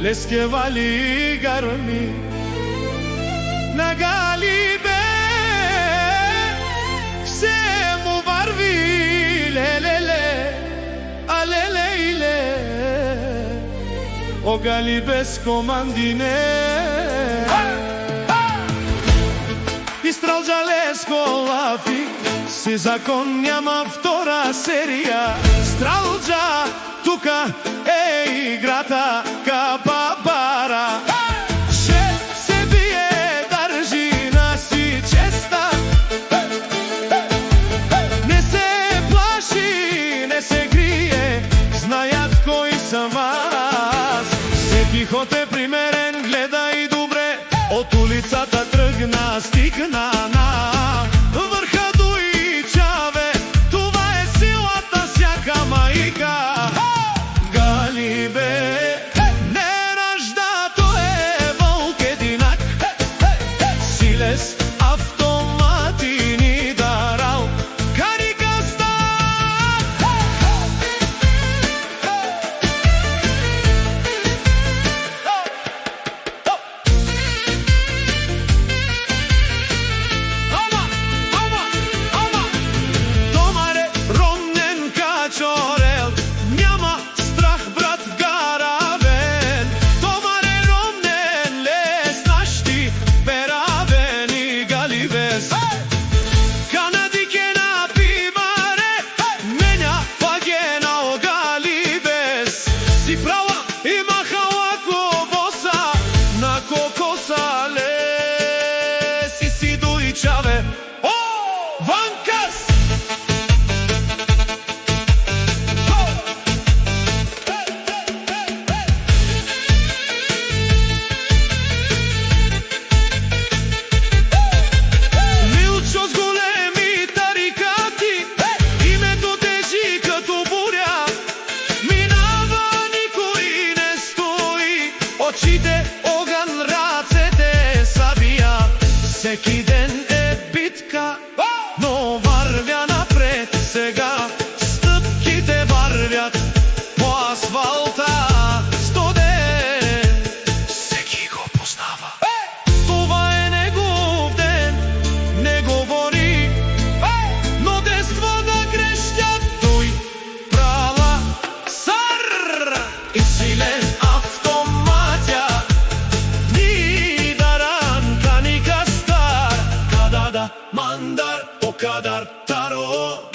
Leskevali garmi na galibe se mu varvi lelele aleleile o galibes komandine Истралджалеско лафи си закон няма втора серија Стралджа тука е играта капа бара Ше се бие држина си честа Не се плаши, не се крие Знајат кои сам аз Сепихот е примерен, гледај добре Од улицата тргна, стигна на врха Дуичаве Това е силата сјака мајка Галибе не ражда, тој е волк единак Силес автомати ни дарал карикаста Чорел, няма страх брат гаравен Томаре ромнен, лес нашти перавен и галивес Канадике на пиваре, менја пагена о галивес Си права и махала кобоса, на кокоса лес И си Дуичаве, о, ванкас Очите оган, рацете сабија Секи ден е битка, но варвја напред сега Стъпките варвјат по асфалта Стоден, секи го познава Това е негов ден, не говори Но дество да грештјат тој права сар И силен Mandar o kadar taro